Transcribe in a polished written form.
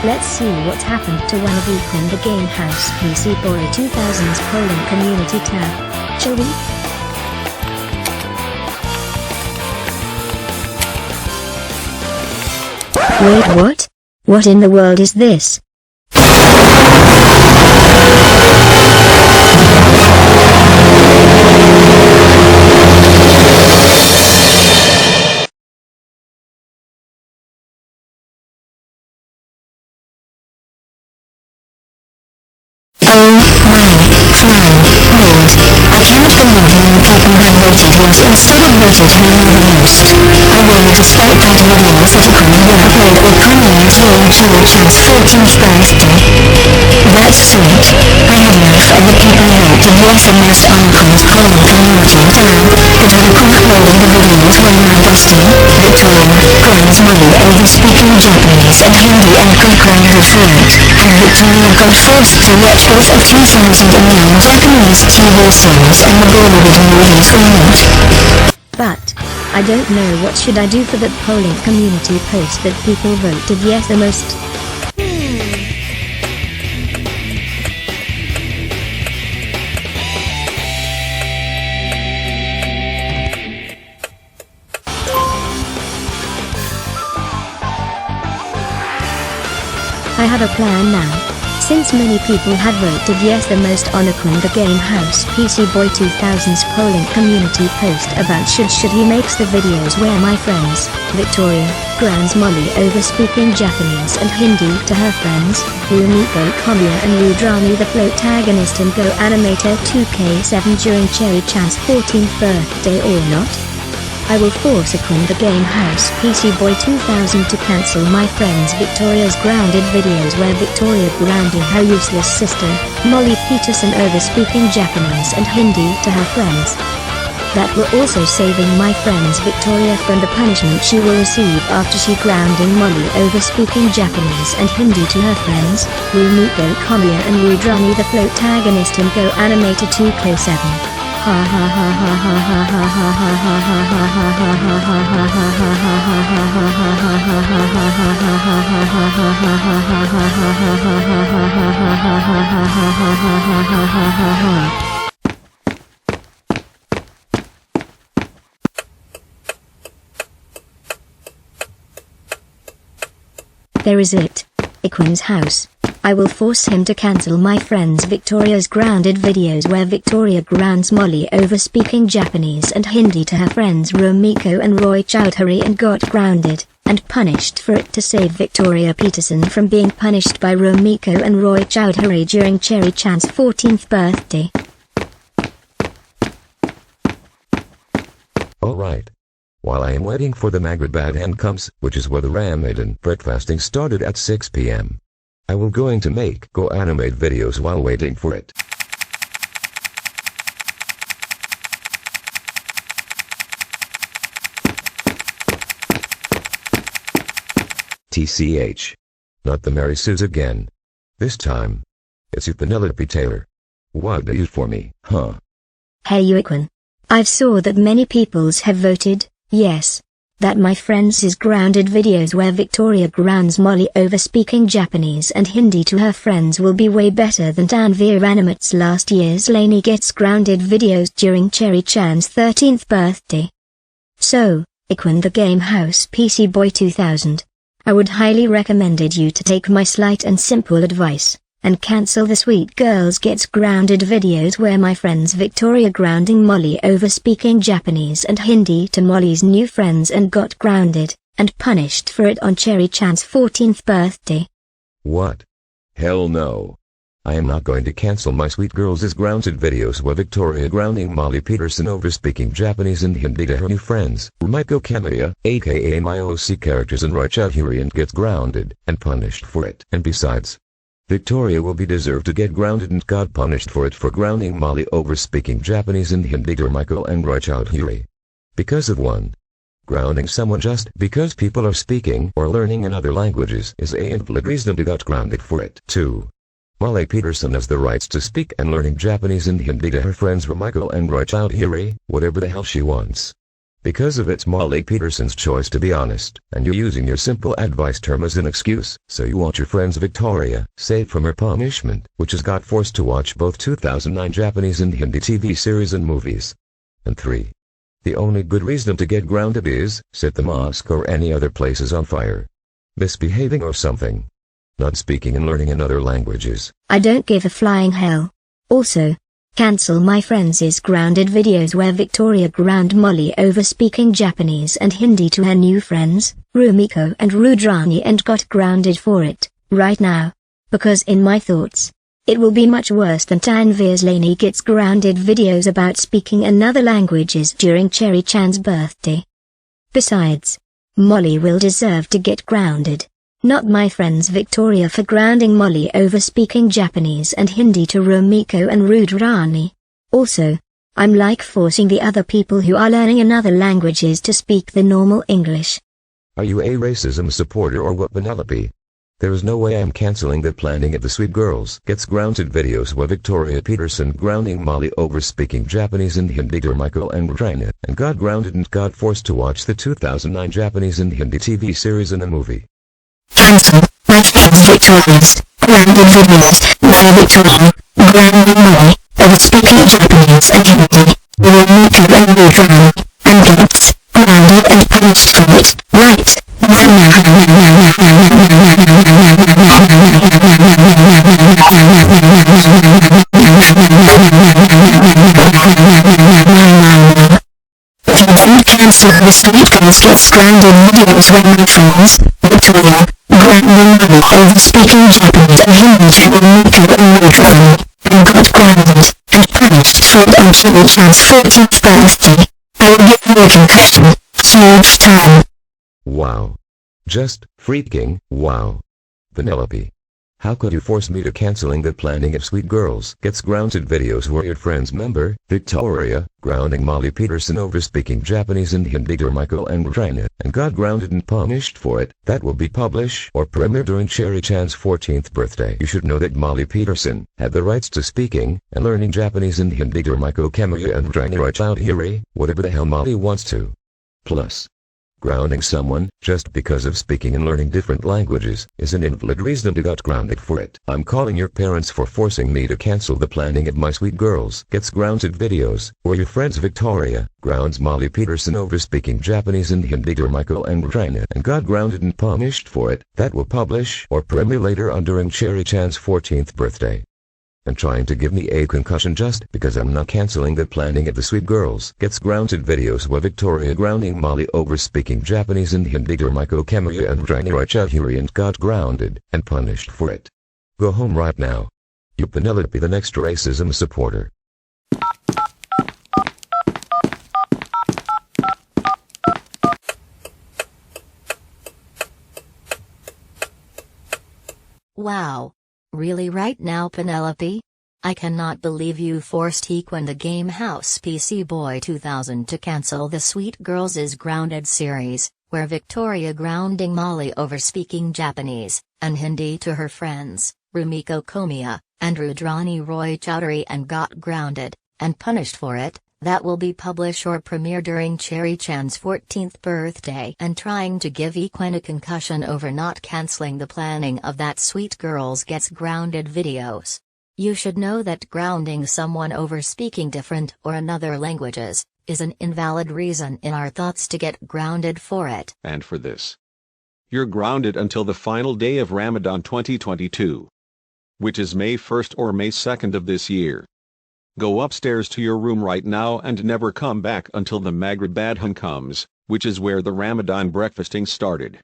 Let's see what's happened to one of Equin the Game House PC Boy 2000's polling community tab. Shall we? Wait, what? What in the world is this? Instead of voted who knew the most. I will, despite that videos that Equin will upload or premiere during Cherry Chad's 14th birthday. That's sweet. I had enough of the people voted yes and most on Equin's polling community tab, but I'm uploading the videos where my bestie, Victoria, grinds Molly over speaking Japanese and Hindi and got grounded for it, and Victoria got forced to watch both of 2009 Japanese TV series and the Bollywood movies remake. But I don't know what should I do for that polling community post that people voted yes the most. I have a plan now. Since many people have voted yes the most on Equin the Game House PC Boy 2000's polling community post about should he makes the videos where my friends, Victoria, grounds Molly over speaking Japanese and Hindi to her friends, Rumiko Komiya and Rudrani the protagonist in Go Animator 2K7 during Cherry Chan's 14th birthday or not? I will force Equin the Game House PC Boy 2000 to cancel my friends Victoria's grounded videos where Victoria grounding her useless sister, Molly Peterson over speaking Japanese and Hindi to her friends. That will also saving my friends Victoria from the punishment she will receive after she grounding Molly over speaking Japanese and Hindi to her friends, Rumiko Komiya and Rudrani the protagonist in Go Animator 2K7. Ha ha ha ha ha ha ha ha ha ha ha. There is it. Equin's house. I will force him to cancel my friends Victoria's grounded videos where Victoria grounds Molly over speaking Japanese and Hindi to her friends Rumiko and Roy Chowdhury and got grounded, and punished for it to save Victoria Peterson from being punished by Rumiko and Roy Chowdhury during Cherry Chan's 14th birthday. Alright. While I am waiting for the Magrabad hand comes, which is where the Ramadan breakfasting started at 6 p.m. I will going to make Go Animate videos while waiting for it. TCH. Not the Mary Sue's again. This time. It's you Penelope Taylor. What do you for me, huh? Hey you Equin. I've saw that many peoples have voted yes. That my friends' is grounded videos where Victoria grounds Molly over speaking Japanese and Hindi to her friends will be way better than Tanveer Animate's last year's Lainey Gets Grounded videos during Cherry Chan's 13th birthday. So, Equin the Game House PC Boy 2000. I would highly recommended you to take my slight and simple advice, and cancel the Sweet Girls Gets Grounded videos where my friends Victoria grounding Molly over speaking Japanese and Hindi to Molly's new friends and got grounded, and punished for it on Cherry Chan's 14th birthday. What? Hell no. I am not going to cancel my Sweet Girls' Grounded videos where Victoria grounding Molly Peterson over speaking Japanese and Hindi to her new friends, Rumiko Komiya, aka my OC characters and Roy Chowdhury and gets grounded, and punished for it. And besides, Victoria will be deserved to get grounded and got punished for it for grounding Molly over speaking Japanese and Hindi to Michael and Roy Chowdhury. Because of 1. Grounding someone just because people are speaking or learning in other languages is a invalid reason to get grounded for it. 2. Molly Peterson has the rights to speak and learning Japanese and Hindi to her friends Michael and Roy Chowdhury, whatever the hell she wants. Because of it's Molly Peterson's choice to be honest, and you're using your simple advice term as an excuse, so you want your friends Victoria saved from her punishment, which has got forced to watch both 2009 Japanese and Hindi TV series and movies. And 3. The only good reason to get grounded is, set the mosque or any other places on fire. Misbehaving or something. Not speaking and learning in other languages. I don't give a flying hell. Also, cancel my friends' grounded videos where Victoria ground Molly over speaking Japanese and Hindi to her new friends, Rumiko and Rudrani, and got grounded for it, right now. Because in my thoughts, it will be much worse than Tanvir Slaney gets grounded videos about speaking another languages during Cherry Chan's birthday. Besides, Molly will deserve to get grounded, not my friends Victoria for grounding Molly over speaking Japanese and Hindi to Rumiko and Rudrani. Also, I'm like forcing the other people who are learning in other languages to speak the normal English. Are you a racism supporter or what, Penelope? There is no way I'm canceling the planning of the Sweet Girls Gets Grounded videos where Victoria Peterson grounding Molly over speaking Japanese and Hindi to Michael and Rudrani, and got grounded and got forced to watch the 2009 Japanese and Hindi TV series and a movie. Cancel my friends Victoria's grounded videos where Victoria grounding Molly over speaking Japanese and Hindi to Rumiko and Rudrani, and gets grounded and punished for it, right cancel the Sweet Girls Gets Grounded videos where my friends Victoria grounding Molly over speaking Japanese and Hindi to Rumiko and Rudrani, and got grounded and punished for it on Cherry Chan's 14th birthday. I will give you a concussion. Huge time. Wow. Just freaking wow. Penelope. How could you force me to canceling the planning of Sweet Girls Gets Grounded videos where your friends member, Victoria, grounding Molly Peterson over speaking Japanese and Hindi to Michael and Rudrani, and got grounded and punished for it, that will be published or premiere during Cherry Chan's 14th birthday. You should know that Molly Peterson had the rights to speaking and learning Japanese and Hindi to Michael Kamiya and Rudrani Roy Chowdhury, whatever the hell Molly wants to. Plus, grounding someone just because of speaking and learning different languages is an invalid reason to get grounded for it. I'm calling your parents for forcing me to cancel the planning of my Sweet Girls Gets Grounded videos where your friends Victoria grounds Molly Peterson over speaking Japanese and Hindi to Michael and Rudrani and got grounded and punished for it. That will publish or premiere later on during Cherry Chan's 14th birthday. And trying to give me a concussion just because I'm not canceling the planning of the Sweet Girls Gets Grounded videos where Victoria grounding Molly over speaking Japanese and Hindi to Michael Kamiya and Rudrani Roy Chowdhury and got grounded and punished for it. Go home right now. You Penelope the next racism supporter. Wow. Really right now, Penelope? I cannot believe you forced Equin the Game House PC Boy 2000 to cancel the Sweet Girls Is Grounded series, where Victoria grounding Molly over speaking Japanese and Hindi to her friends, Rumiko Komiya, and Rudrani Roy Chowdhury and got grounded and punished for it. That will be published or premiere during Cherry Chan's 14th birthday, and trying to give Equin a concussion over not cancelling the planning of that Sweet Girls Gets Grounded videos. You should know that grounding someone over speaking different or another languages is an invalid reason in our thoughts to get grounded for it. And for this, you're grounded until the final day of Ramadan 2022, which is May 1st or May 2nd of this year. Go upstairs to your room right now and never come back until the Maghrib Adhan comes, which is where the Ramadan breakfasting started.